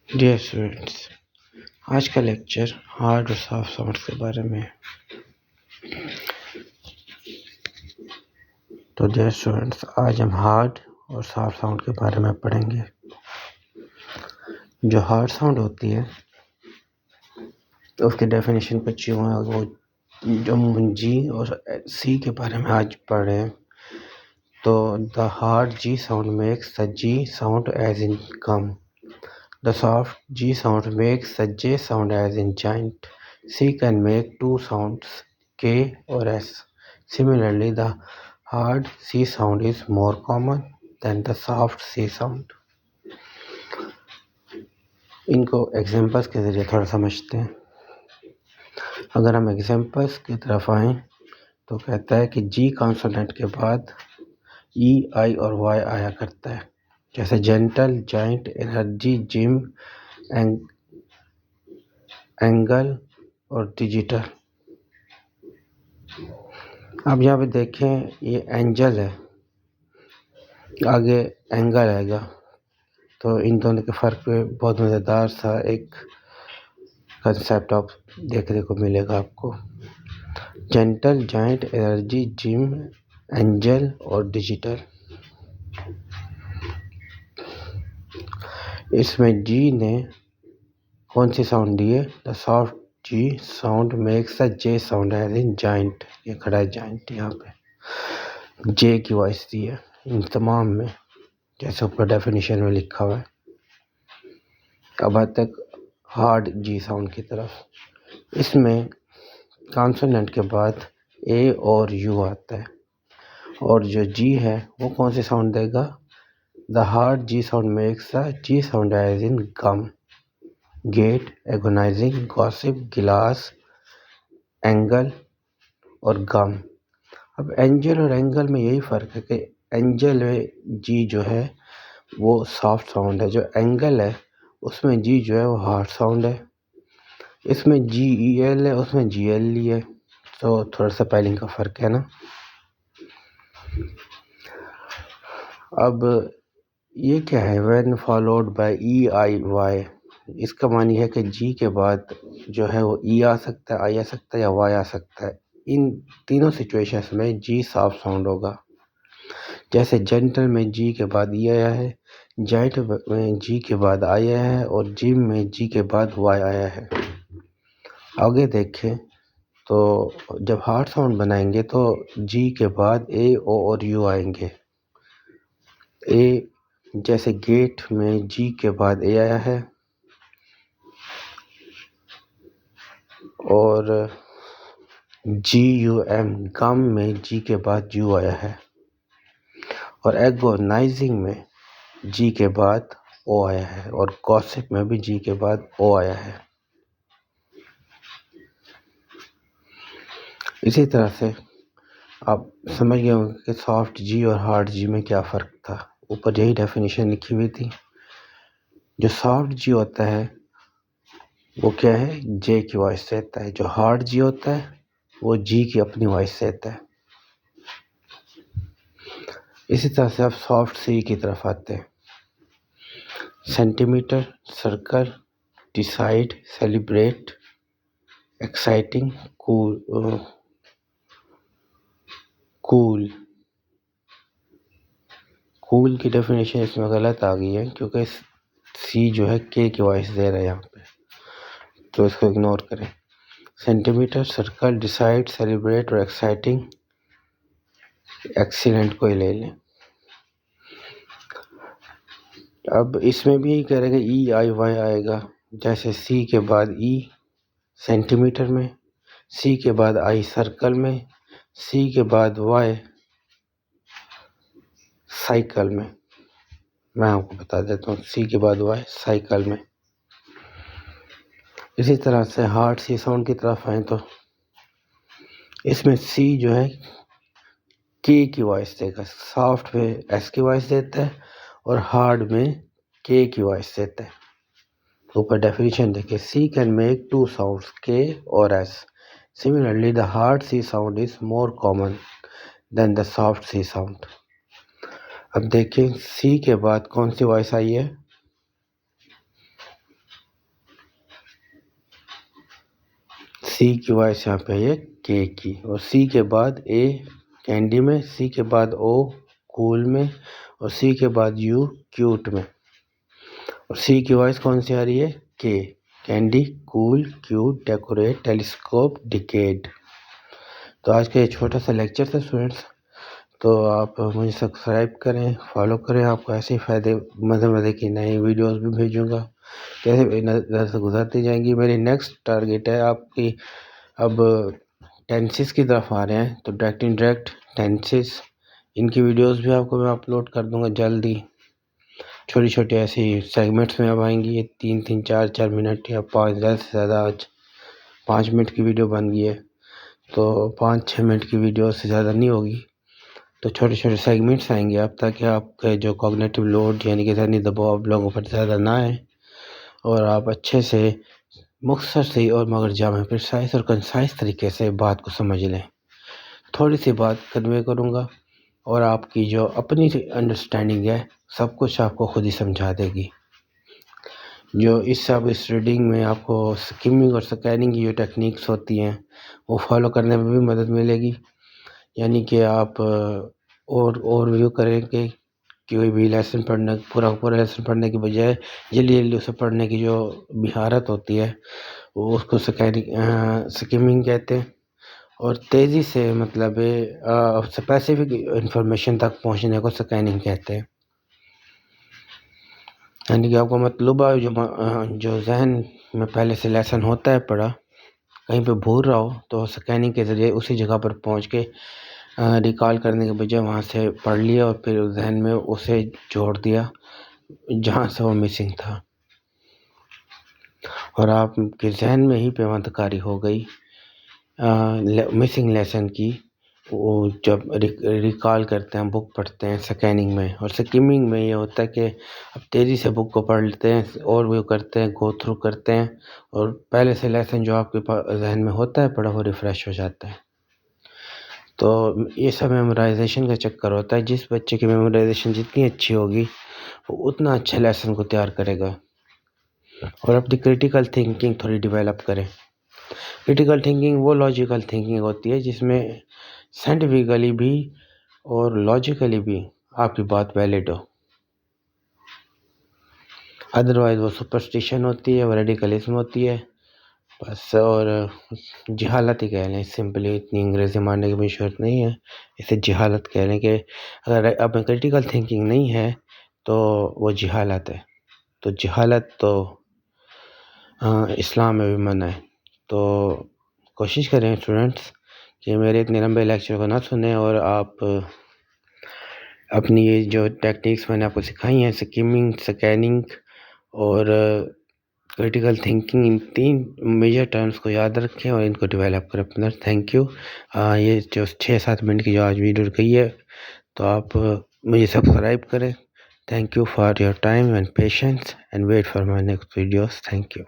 Dear students, آج کا lecture hard اور سافٹ ساؤنڈس کے بارے میں ہے۔ تو ڈیئر اسٹوڈینٹس، آج ہم ہارڈ اور سافٹ ساؤنڈ کے بارے میں پڑھیں گے۔ جو ہارڈ ساؤنڈ ہوتی ہے تو اس کی ڈیفینیشن کچھ یوں ہے، وہ جو جی اور سی کے بارے میں آج پڑھ رہے ہیں۔ تو the hard G sound makes the G sound as in come. The soft G sound makes the J sound as in giant. C can make two sounds, K or S. Similarly, the hard C sound is more common than the soft C sound. ان کو examples کے ذریعے تھوڑا سمجھتے ہیں۔ اگر ہم examples کی طرف آئیں تو کہتا ہے کہ جی کانسوننٹ کے بعد ای آئی اور وائی آیا کرتا ہے، جیسے جینٹل، جائنٹ، انرجی، جم، اینگل اور ڈیجیٹل۔ اب یہاں پہ دیکھیں، یہ اینجل ہے، آگے اینگل آئے گا، تو ان دونوں کے فرق پہ بہت مزیدار سا ایک کنسیپٹ آپ دیکھنے کو ملے گا آپ کو۔ Gentle, giant, energy, gym, angel اور ڈیجیٹل۔ اس میں جی نے کون سی ساؤنڈ دی ہے؟ The soft G sound makes the J sound as in giant. یہ کھڑا ہے جائنٹ، یہاں پہ جے کی وائس دی ہے ان تمام میں، جیسے اوپر ڈیفینیشن میں لکھا ہوا ہے۔ اب آتے ہارڈ جی ساؤنڈ کی طرف۔ اس میں کانسوننٹ کے بعد اے اور یو آتا ہے، اور جو جی ہے وہ کون سی ساؤنڈ دے گا؟ The hard G sound makes the G sound as in gum, get, agonizing, gasp, glass, angle اور گم۔ اب اینجل اور اینگل میں یہی فرق ہے کہ اینجل میں جی جو ہے وہ سافٹ ساؤنڈ ہے، جو اینگل ہے اس میں جی جو ہے وہ ہارڈ ساؤنڈ ہے۔ اس میں جی ای ایل ہے، اس میں جی ایل ای ہے، تو تھوڑا سا پیلنگ کا فرق ہے نا۔ اب یہ کیا ہے؟ When followed by E I Y, اس کا معنی ہے کہ جی کے بعد جو ہے وہ ای آ سکتا ہے، آئی آ سکتا ہے یا وائی آ سکتا ہے۔ ان تینوں سچویشنز میں جی سافٹ ساؤنڈ ہوگا، جیسے جینٹل میں جی کے بعد ای آیا ہے، جائنٹ میں جی کے بعد آئی آیا ہے، اور جم میں جی کے بعد وائی آیا ہے۔ آگے دیکھیں تو جب ہارڈ ساؤنڈ بنائیں گے تو جی کے بعد اے، او اور یو آئیں گے۔ اے جیسے گیٹ میں جی کے بعد اے آیا ہے، اور جی یو ایم گم میں جی کے بعد یو آیا ہے، اور ایگونائزنگ میں جی کے بعد او آیا ہے، اور گاسپ میں بھی جی کے بعد او آیا ہے۔ اسی طرح سے آپ سمجھ گئے ہوں کہ سافٹ جی اور ہارڈ جی میں کیا فرق تھا، اوپر یہی ڈیفینیشن لکھی ہوئی تھی۔ جو سافٹ جی ہوتا ہے وہ کیا ہے؟ جے کی وائس دیتا ہے۔ جو ہارڈ جی ہوتا ہے وہ جی کی اپنی وائس دیتا ہے۔ اسی طرح سے آپ سافٹ سی کی طرف آتے ہیں۔ Centimetre, circle, decide, celebrate, exciting, کول کی ڈیفینیشن اس میں غلط آ گئی ہے، کیونکہ سی جو ہے کے کی وائس دے رہا ہے یہاں پہ، تو اس کو اگنور کریں۔ Centimetre, circle, decide, celebrate اور ایکسائٹنگ، ایکسیلنٹ کو ہی لے لیں۔ اب اس میں بھی کہہ رہے کہ ای آئی وائی آئے گا، جیسے سی کے بعد ای سینٹی میٹر میں، سی کے بعد آئی سرکل میں، سی کے بعد وائی سائیکل میں آپ کو بتا دیتا ہوں، سی کے بعد وائی سائیکل میں۔ اسی طرح سے ہارڈ سی ساؤنڈ کی طرف آئیں تو اس میں سی جو ہے کے کی وائس دے گا، سافٹ میں ایس کی وائس دیتا ہے، اور ہارڈ میں کے کی وائس دیتا ہے۔ اوپر ڈیفینیشن دیکھیں، C can make two sounds, K اور S. Similarly the hard C sound is more common than the soft C sound. اب دیکھیں سی کے بعد کون سی وائس آئی ہے؟ سی کی وائس یہاں پہ ہے کے کی، اور سی کے بعد اے کینڈی میں، سی کے بعد او کول میں، اور سی کے بعد یو کیوٹ میں. اور سی کی وائس کون سی آ رہی ہے؟ کے. کینڈی، کول، کیوٹ، ڈیکوریٹ، ٹیلیسکوپ، ڈیکیڈ. تو آج کا یہ چھوٹا سا لیکچر تھا اسٹوڈنٹس، تو آپ مجھے سبسکرائب کریں، فالو کریں. آپ کو ایسے ہی فائدے مزے کی نئی ویڈیوز بھی بھیجوں گا، کیسے نظر سے گزرتی جائیں گی. میری نیکسٹ ٹارگیٹ ہے آپ کی، اب ٹینسز کی طرف آ رہے ہیں، تو ڈائریکٹ انڈائریکٹ ٹینسز، ان کی ویڈیوز بھی آپ کو میں اپلوڈ کر دوں گا جلدی. چھوٹی چھوٹی ایسی سیگمنٹس میں اب آئیں گی، یہ 3 4 منٹ یا 5 زیادہ سے زیادہ. آج 5 منٹ کی ویڈیو بن گئی ہے، تو 5 6 منٹ کی ویڈیو سے زیادہ نہیں ہوگی. تو چھوٹے چھوٹے سیگمنٹس آئیں گے اب، تاکہ آپ کے جو کوگنیٹو لوڈ یعنی کہ ذہنی دباؤ آپ لوگوں پر زیادہ نہ آئے، اور آپ اچھے سے مختصر سی اور مگر جامع پرسائز اور کنسائز طریقے سے بات کو سمجھ لیں. تھوڑی سی بات کنوے کروں گا، اور آپ کی جو اپنی انڈرسٹینڈنگ ہے سب کچھ آپ کو خود ہی سمجھا دے گی. جو اس ریڈنگ میں آپ کو سکمنگ اور سکیننگ کی جو ٹیکنیکس ہوتی ہیں وہ فالو کرنے میں بھی مدد ملے گی. یعنی کہ آپ اور ویو کریں کہ کوئی بھی لیسن پڑھنے، پورا لیسن پڑھنے کی بجائے جلدی جلدی اسے پڑھنے کی جو مہارت ہوتی ہے وہ اس کو سکمنگ کہتے ہیں. اور تیزی سے مطلب اسپیسیفک انفارمیشن تک پہنچنے کو سکیننگ کہتے ہیں. یعنی کہ آپ کو مطلوبہ جو ذہن میں پہلے سے لیسن ہوتا ہے پڑھا، کہیں پہ بھول رہا ہو تو سکیننگ کے ذریعے اسی جگہ پر پہنچ کے ریکال کرنے کے بجائے وہاں سے پڑھ لیا اور پھر ذہن میں اسے جوڑ دیا جہاں سے وہ مسنگ تھا، اور آپ کے ذہن میں ہی پیوند کاری ہو گئی مسنگ لیسن کی. وہ جب ریکال کرتے ہیں، بک پڑھتے ہیں سکیننگ میں. اور سکمنگ میں یہ ہوتا ہے کہ اب تیزی سے بک کو پڑھ لیتے ہیں اور وہ کرتے ہیں، گو تھرو کرتے ہیں، اور پہلے سے لیسن جو آپ کے ذہن میں ہوتا ہے پڑھا وہ ریفریش ہو جاتا ہے. تو یہ سب میمورائزیشن کا چکر ہوتا ہے. جس بچے کی میمورائزیشن جتنی اچھی ہوگی وہ اتنا اچھا لیسن کو تیار کرے گا. اور اپنی کریٹیکل تھنکنگ تھوڑی ڈیولپ کریں. کریٹیکل تھنکنگ وہ لاجیکل تھنکنگ ہوتی ہے جس میں سائنٹیفکلی بھی اور لاجیکلی بھی آپ کی بات ویلڈ ہو. ادروائز وہ سپرسٹیشن ہوتی ہے، وہ ریڈیکلزم ہوتی ہے بس، اور جہالت ہی کہہ لیں سمپلی. اتنی انگریزی ماننے کی بھی ضرورت نہیں ہے، اسے جہالت کہہ لیں کہ اگر اب کریٹیکل تھنکنگ نہیں ہے تو وہ جہالت ہے. تو جہالت تو اسلام میں بھی منع ہے. تو کوشش کریں اسٹوڈنٹس کہ میرے اتنے لمبے لیکچر کو نہ سنیں، اور آپ اپنی یہ جو ٹیکنیکس میں نے آپ کو سکھائی ہیں، سکمنگ، سکیننگ اور کریٹیکل تھنکنگ، ان 3 میجر ٹرمز کو یاد رکھیں اور ان کو ڈیولپ کریں اپنے اندر. Thank you. یہ جو 6 7 منٹ کی جو آج ویڈیو گئی ہے تو آپ مجھے سبسکرائب کریں. Thank you for your time and patience and wait for my next videos. Thank you.